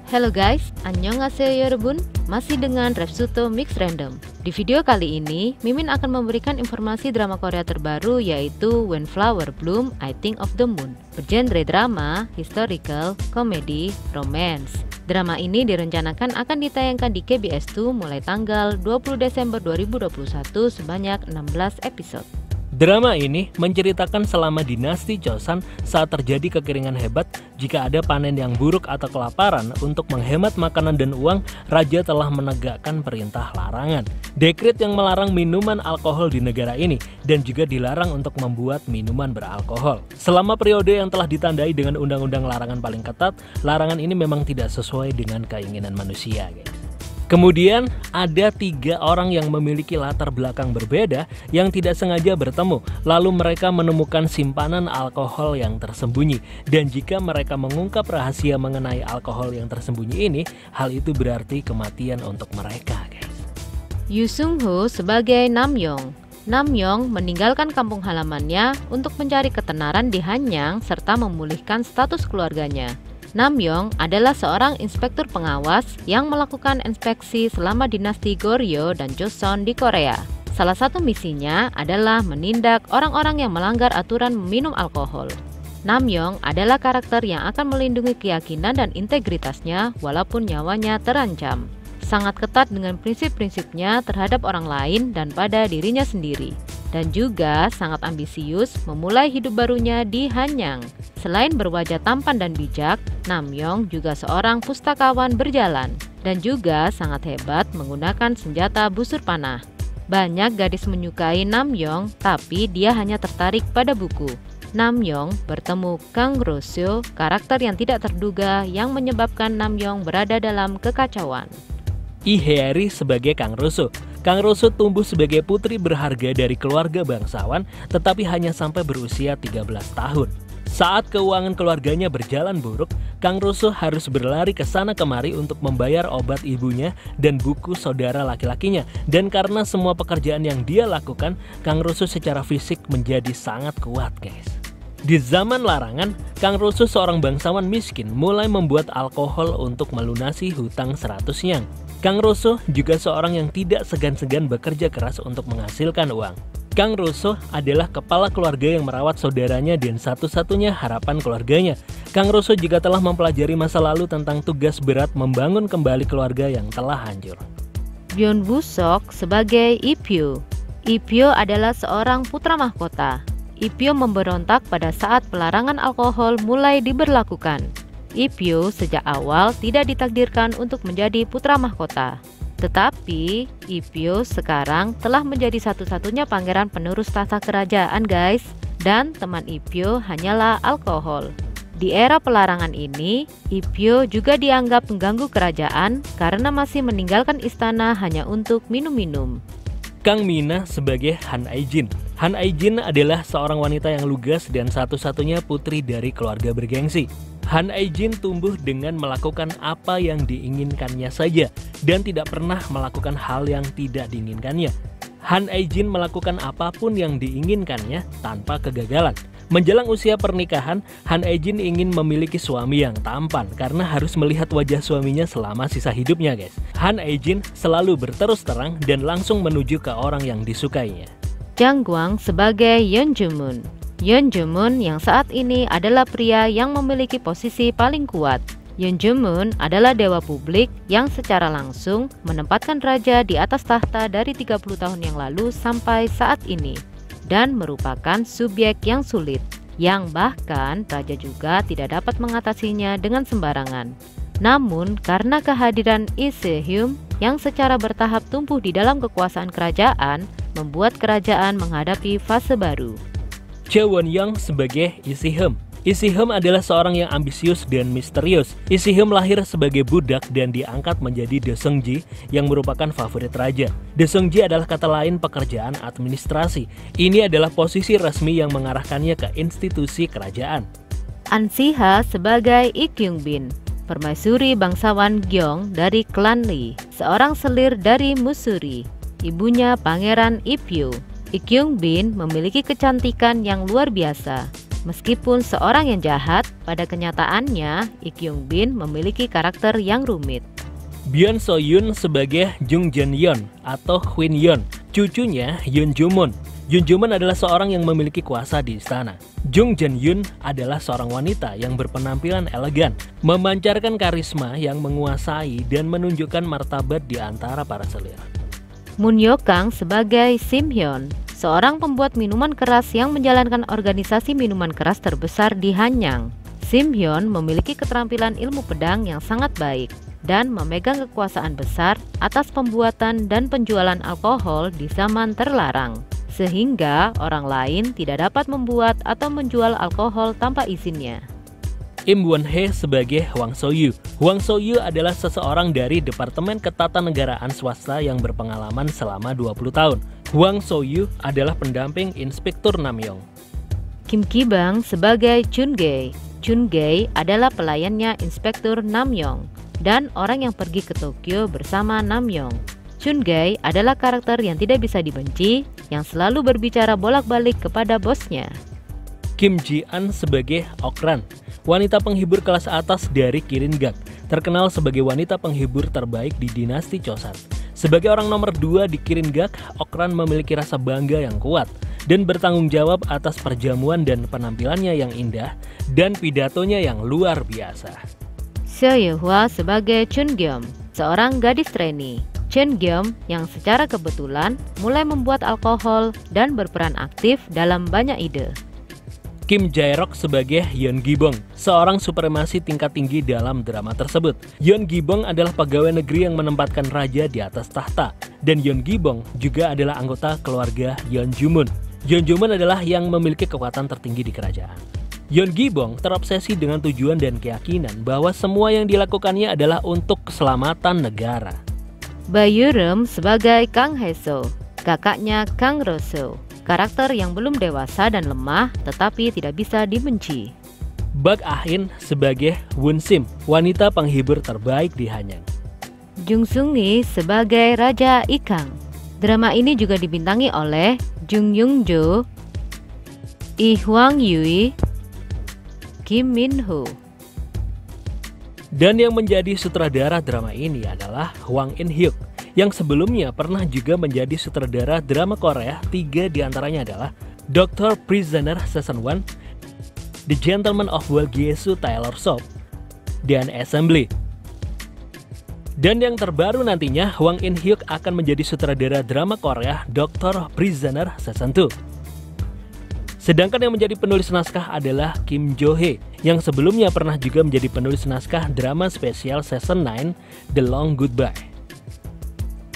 Hello guys, annyeonghaseyo 여러분. Masih dengan Refsuto Mix Random. Di video kali ini, Mimin akan memberikan informasi drama Korea terbaru yaitu When Flower Bloom, I Think of the Moon. Bergenre drama, historical, komedi, romance. Drama ini direncanakan akan ditayangkan di KBS 2 mulai tanggal 20 Desember 2021 sebanyak 16 episode. Drama ini menceritakan selama dinasti Joseon saat terjadi kekeringan hebat. Jika ada panen yang buruk atau kelaparan, untuk menghemat makanan dan uang, raja telah menegakkan perintah larangan. Dekret yang melarang minuman alkohol di negara ini dan juga dilarang untuk membuat minuman beralkohol. Selama periode yang telah ditandai dengan undang-undang larangan paling ketat, larangan ini memang tidak sesuai dengan keinginan manusia, guys. Kemudian ada 3 orang yang memiliki latar belakang berbeda yang tidak sengaja bertemu. Lalu mereka menemukan simpanan alkohol yang tersembunyi. Dan jika mereka mengungkap rahasia mengenai alkohol yang tersembunyi ini, hal itu berarti kematian untuk mereka, guys. Yoo Sung-ho sebagai Namyoung. Namyoung meninggalkan kampung halamannya untuk mencari ketenaran di Hanyang serta memulihkan status keluarganya. Namyoung adalah seorang inspektur pengawas yang melakukan inspeksi selama dinasti Goryeo dan Joseon di Korea. Salah satu misinya adalah menindak orang-orang yang melanggar aturan meminum alkohol. Namyoung adalah karakter yang akan melindungi keyakinan dan integritasnya walaupun nyawanya terancam. Sangat ketat dengan prinsip-prinsipnya terhadap orang lain dan pada dirinya sendiri. Dan juga sangat ambisius memulai hidup barunya di Hanyang. Selain berwajah tampan dan bijak, Namyoung juga seorang pustakawan berjalan dan juga sangat hebat menggunakan senjata busur panah. Banyak gadis menyukai Namyoung, tapi dia hanya tertarik pada buku. Namyoung bertemu Kang Ro-seo, karakter yang tidak terduga yang menyebabkan Namyoung berada dalam kekacauan. Lee Hae-ri sebagai Kang Ro-seo. Kang Ro-seo tumbuh sebagai putri berharga dari keluarga bangsawan, tetapi hanya sampai berusia 13 tahun. Saat keuangan keluarganya berjalan buruk, Kang Ro-seo harus berlari ke sana kemari untuk membayar obat ibunya dan buku saudara laki-lakinya. Dan karena semua pekerjaan yang dia lakukan, Kang Ro-seo secara fisik menjadi sangat kuat, guys. Di zaman larangan, Kang Ro-seo seorang bangsawan miskin mulai membuat alkohol untuk melunasi hutang 100 yang. Kang Ro-seo juga seorang yang tidak segan-segan bekerja keras untuk menghasilkan uang. Kang Ro-seo adalah kepala keluarga yang merawat saudaranya dan satu-satunya harapan keluarganya. Kang Ro-seo juga telah mempelajari masa lalu tentang tugas berat membangun kembali keluarga yang telah hancur. Byun Woo-seok sebagai Ipyo. Ipyo adalah seorang putra mahkota. Ipyo memberontak pada saat pelarangan alkohol mulai diberlakukan. Ipyo sejak awal tidak ditakdirkan untuk menjadi putra mahkota. Tetapi Ipyo sekarang telah menjadi satu-satunya pangeran penerus tahta kerajaan, guys. Dan teman Ipyo hanyalah alkohol. Di era pelarangan ini, Ipyo juga dianggap mengganggu kerajaan karena masih meninggalkan istana hanya untuk minum-minum. Kang Mina sebagai Han Aijin. Han Aijin adalah seorang wanita yang lugas dan satu-satunya putri dari keluarga bergengsi. Han Aijin tumbuh dengan melakukan apa yang diinginkannya saja dan tidak pernah melakukan hal yang tidak diinginkannya. Han Aijin melakukan apapun yang diinginkannya tanpa kegagalan. Menjelang usia pernikahan, Han Aijin ingin memiliki suami yang tampan karena harus melihat wajah suaminya selama sisa hidupnya, guys. Han Aijin selalu berterus terang dan langsung menuju ke orang yang disukainya. Jang Gwang sebagai Yeon Joo-moon. Yeon Joo-moon yang saat ini adalah pria yang memiliki posisi paling kuat. Yeon Joo-moon adalah dewa publik yang secara langsung menempatkan raja di atas tahta dari 30 tahun yang lalu sampai saat ini. Dan merupakan subjek yang sulit, yang bahkan raja juga tidak dapat mengatasinya dengan sembarangan. Namun karena kehadiran Lee Se-hyum yang secara bertahap tumbuh di dalam kekuasaan kerajaan, membuat kerajaan menghadapi fase baru. Cha Won-young sebagai Lee Se-hyum. Lee Se-hyum adalah seorang yang ambisius dan misterius. Lee Se-hyum lahir sebagai budak dan diangkat menjadi Daesungji yang merupakan favorit raja. Daesungji adalah kata lain pekerjaan administrasi. Ini adalah posisi resmi yang mengarahkannya ke institusi kerajaan. An Si-ha sebagai Lee Kyung-bin. Permaisuri bangsawan Gyeong dari klan Lee, seorang selir dari Musuri. Ibunya Pangeran Ipyo. Lee Kyung-bin memiliki kecantikan yang luar biasa. Meskipun seorang yang jahat, pada kenyataannya Lee Kyung Bin memiliki karakter yang rumit. Byun So Yoon sebagai Jung Jun Yeon atau Hwin Yeon, cucunya Yoon Jumun. Yoon Jumun adalah seorang yang memiliki kuasa di istana. Jung Jun Yoon adalah seorang wanita yang berpenampilan elegan, memancarkan karisma yang menguasai dan menunjukkan martabat di antara para selir. Moon Yo Kang sebagai Sim Hyun, seorang pembuat minuman keras yang menjalankan organisasi minuman keras terbesar di Hanyang. Sim Hyun memiliki keterampilan ilmu pedang yang sangat baik dan memegang kekuasaan besar atas pembuatan dan penjualan alkohol di zaman terlarang, sehingga orang lain tidak dapat membuat atau menjual alkohol tanpa izinnya. Im Won Hye sebagai Hwang So Yu. Hwang So Yu adalah seseorang dari Departemen Ketatanegaraan Swasta yang berpengalaman selama 20 tahun. Hwang So Yu adalah pendamping Inspektur Namyong. Kim Ki Bang sebagai Chun Gae. Chun Gae adalah pelayannya Inspektur Namyong dan orang yang pergi ke Tokyo bersama Namyong. Chun Gae adalah karakter yang tidak bisa dibenci, yang selalu berbicara bolak-balik kepada bosnya. Kim Ji An sebagai Okran, wanita penghibur kelas atas dari Kirin Gak, terkenal sebagai wanita penghibur terbaik di dinasti Chosun. Sebagai orang nomor 2 di Kirin Gak, Okran memiliki rasa bangga yang kuat dan bertanggung jawab atas perjamuan dan penampilannya yang indah dan pidatonya yang luar biasa. Seo Ye-hwa sebagai Chun Gyeom, seorang gadis trainee. Chun Gyeom yang secara kebetulan mulai membuat alkohol dan berperan aktif dalam banyak ide. Kim Jae-rok sebagai Yeon Gi-bong, seorang supremasi tingkat tinggi dalam drama tersebut. Yeon Gi-bong adalah pegawai negeri yang menempatkan raja di atas tahta, dan Yeon Gi-bong juga adalah anggota keluarga Yeon Jumun. Yeon Jumun adalah yang memiliki kekuatan tertinggi di kerajaan. Yeon Gi-bong terobsesi dengan tujuan dan keyakinan bahwa semua yang dilakukannya adalah untuk keselamatan negara. Bayu Reum sebagai Kang Hae-so, kakaknya Kang Ro-so, karakter yang belum dewasa dan lemah tetapi tidak bisa dibenci. Bak Ah-in sebagai Woon Sim, wanita penghibur terbaik di Hanyang. Jung Sung-hee sebagai Raja Ikang. Drama ini juga dibintangi oleh Jung Young-jo, Lee Hwang-yui, Kim Min-ho. Dan yang menjadi sutradara drama ini adalah Hwang In-hyuk, yang sebelumnya pernah juga menjadi sutradara drama Korea. 3 diantaranya adalah Dr. Prisoner Season 1, The Gentleman of Walgyesu Taylor Soap, dan Assembly. Dan yang terbaru nantinya, Hwang In-hyuk akan menjadi sutradara drama Korea Dr. Prisoner Season 2. Sedangkan yang menjadi penulis naskah adalah Kim Jo-hee, yang sebelumnya pernah juga menjadi penulis naskah drama spesial Season 9, The Long Goodbye.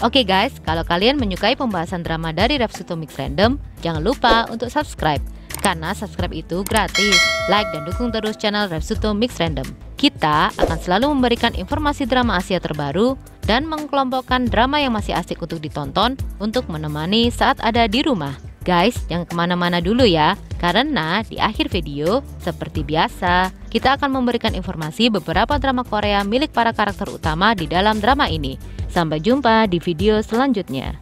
Oke guys, kalau kalian menyukai pembahasan drama dari Refsuto Mix Random, jangan lupa untuk subscribe, karena subscribe itu gratis. Like dan dukung terus channel Refsuto Mix Random. Kita akan selalu memberikan informasi drama Asia terbaru dan mengelompokkan drama yang masih asik untuk ditonton untuk menemani saat ada di rumah. Guys, jangan kemana-mana dulu ya, karena di akhir video, seperti biasa, kita akan memberikan informasi beberapa drama Korea milik para karakter utama di dalam drama ini. Sampai jumpa di video selanjutnya.